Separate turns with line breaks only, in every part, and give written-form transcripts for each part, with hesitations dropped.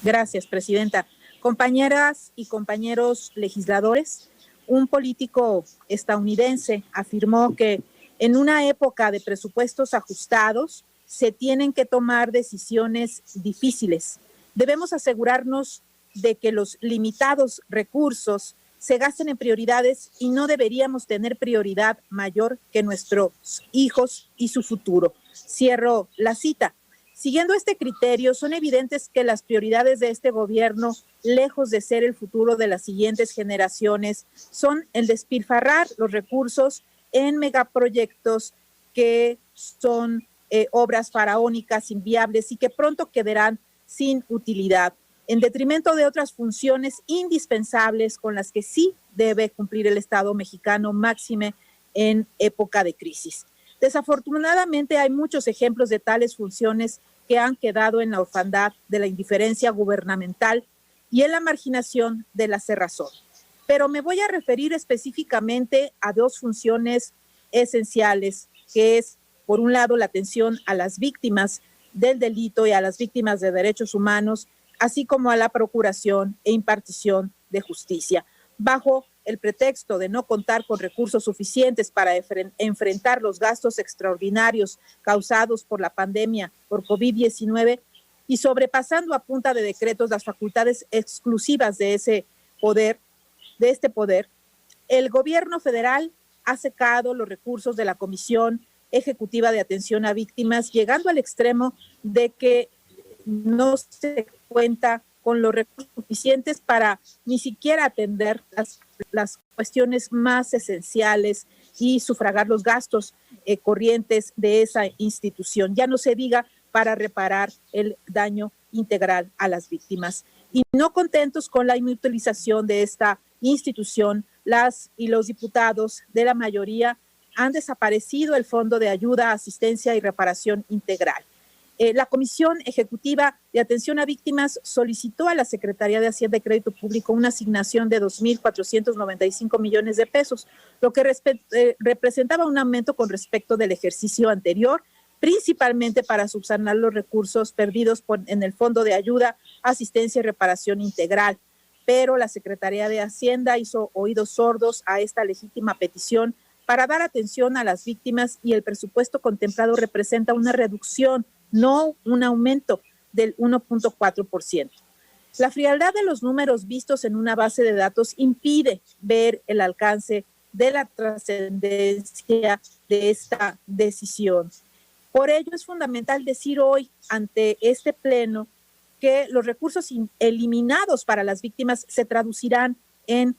Gracias, presidenta. Compañeras y compañeros legisladores, un político estadounidense afirmó que en una época de presupuestos ajustados se tienen que tomar decisiones difíciles. Debemos asegurarnos de que los limitados recursos se gasten en prioridades y no deberíamos tener prioridad mayor que nuestros hijos y su futuro. Cierro la cita. Siguiendo este criterio, son evidentes que las prioridades de este gobierno, lejos de ser el futuro de las siguientes generaciones, son el despilfarrar los recursos en megaproyectos que son obras faraónicas, inviables y que pronto quedarán sin utilidad, en detrimento de otras funciones indispensables con las que sí debe cumplir el Estado mexicano, máxime en época de crisis. Desafortunadamente hay muchos ejemplos de tales funciones que han quedado en la orfandad de la indiferencia gubernamental y en la marginación de la cerrazón. Pero me voy a referir específicamente a dos funciones esenciales, que es, por un lado, la atención a las víctimas del delito y a las víctimas de derechos humanos, así como a la procuración e impartición de justicia. Bajo el pretexto de no contar con recursos suficientes para enfrentar los gastos extraordinarios causados por la pandemia por COVID-19 y sobrepasando a punta de decretos las facultades exclusivas de este poder, el gobierno federal ha secado los recursos de la Comisión Ejecutiva de Atención a Víctimas, llegando al extremo de que no se cuenta con los recursos suficientes para ni siquiera atender las cuestiones más esenciales y sufragar los gastos corrientes de esa institución. Ya no se diga para reparar el daño integral a las víctimas. Y no contentos con la inutilización de esta institución, las y los diputados de la mayoría han desaparecido el Fondo de Ayuda, Asistencia y Reparación Integral. La Comisión Ejecutiva de Atención a Víctimas solicitó a la Secretaría de Hacienda y Crédito Público una asignación de 2,495 millones de pesos, lo que representaba un aumento con respecto del ejercicio anterior, principalmente para subsanar los recursos perdidos en el Fondo de Ayuda, Asistencia y Reparación Integral. Pero la Secretaría de Hacienda hizo oídos sordos a esta legítima petición para dar atención a las víctimas y el presupuesto contemplado representa una reducción, no un aumento del 1.4%. La frialdad de los números vistos en una base de datos impide ver el alcance de la trascendencia de esta decisión. Por ello es fundamental decir hoy ante este pleno que los recursos eliminados para las víctimas se traducirán en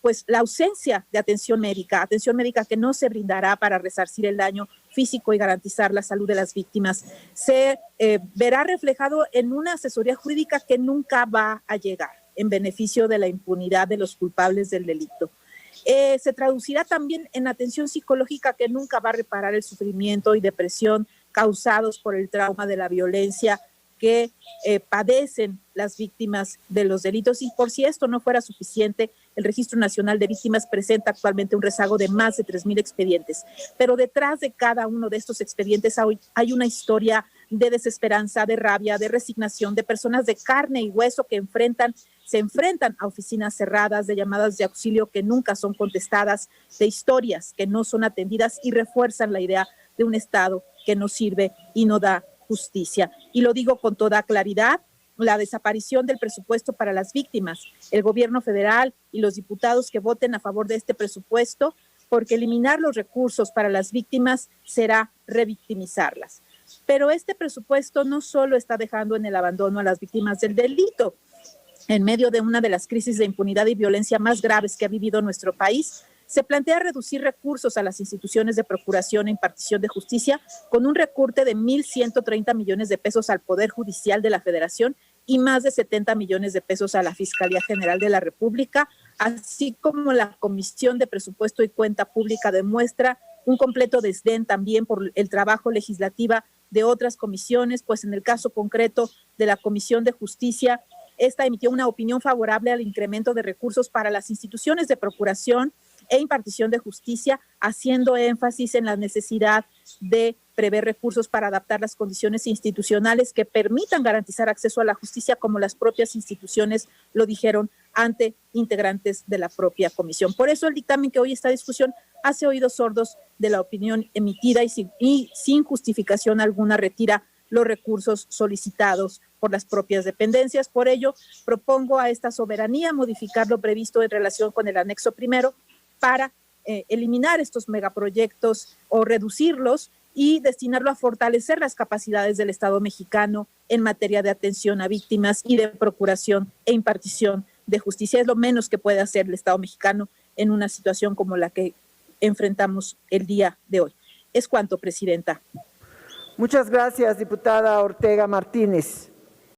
pues la ausencia de atención médica que no se brindará para resarcir el daño físico y garantizar la salud de las víctimas. Se verá reflejado en una asesoría jurídica que nunca va a llegar en beneficio de la impunidad de los culpables del delito. Se traducirá también en atención psicológica que nunca va a reparar el sufrimiento y depresión causados por el trauma de la violencia que padecen las víctimas de los delitos. Y por si esto no fuera suficiente, el Registro Nacional de Víctimas presenta actualmente un rezago de más de 3,000 expedientes. Pero detrás de cada uno de estos expedientes hay una historia de desesperanza, de rabia, de resignación, de personas de carne y hueso que se enfrentan a oficinas cerradas, de llamadas de auxilio que nunca son contestadas, de historias que no son atendidas y refuerzan la idea de un Estado que no sirve y no da justicia. Y lo digo con toda claridad, la desaparición del presupuesto para las víctimas, el gobierno federal y los diputados que voten a favor de este presupuesto, porque eliminar los recursos para las víctimas será revictimizarlas. Pero este presupuesto no solo está dejando en el abandono a las víctimas del delito. En medio de una de las crisis de impunidad y violencia más graves que ha vivido nuestro país, se plantea reducir recursos a las instituciones de procuración e impartición de justicia con un recorte de 1,130 millones de pesos al Poder Judicial de la Federación y más de 70 millones de pesos a la Fiscalía General de la República, así como la Comisión de Presupuesto y Cuenta Pública demuestra un completo desdén también por el trabajo legislativo de otras comisiones, pues en el caso concreto de la Comisión de Justicia, esta emitió una opinión favorable al incremento de recursos para las instituciones de procuración e impartición de justicia, haciendo énfasis en la necesidad de prever recursos para adaptar las condiciones institucionales que permitan garantizar acceso a la justicia, como las propias instituciones lo dijeron ante integrantes de la propia comisión. Por eso el dictamen que hoy está en discusión hace oídos sordos de la opinión emitida y sin justificación alguna retira los recursos solicitados por las propias dependencias. Por ello, propongo a esta soberanía modificar lo previsto en relación con el anexo primero para eliminar estos megaproyectos o reducirlos y destinarlo a fortalecer las capacidades del Estado mexicano en materia de atención a víctimas y de procuración e impartición de justicia. Es lo menos que puede hacer el Estado mexicano en una situación como la que enfrentamos el día de hoy. Es cuanto, Presidenta.
Muchas gracias, diputada Ortega Martínez.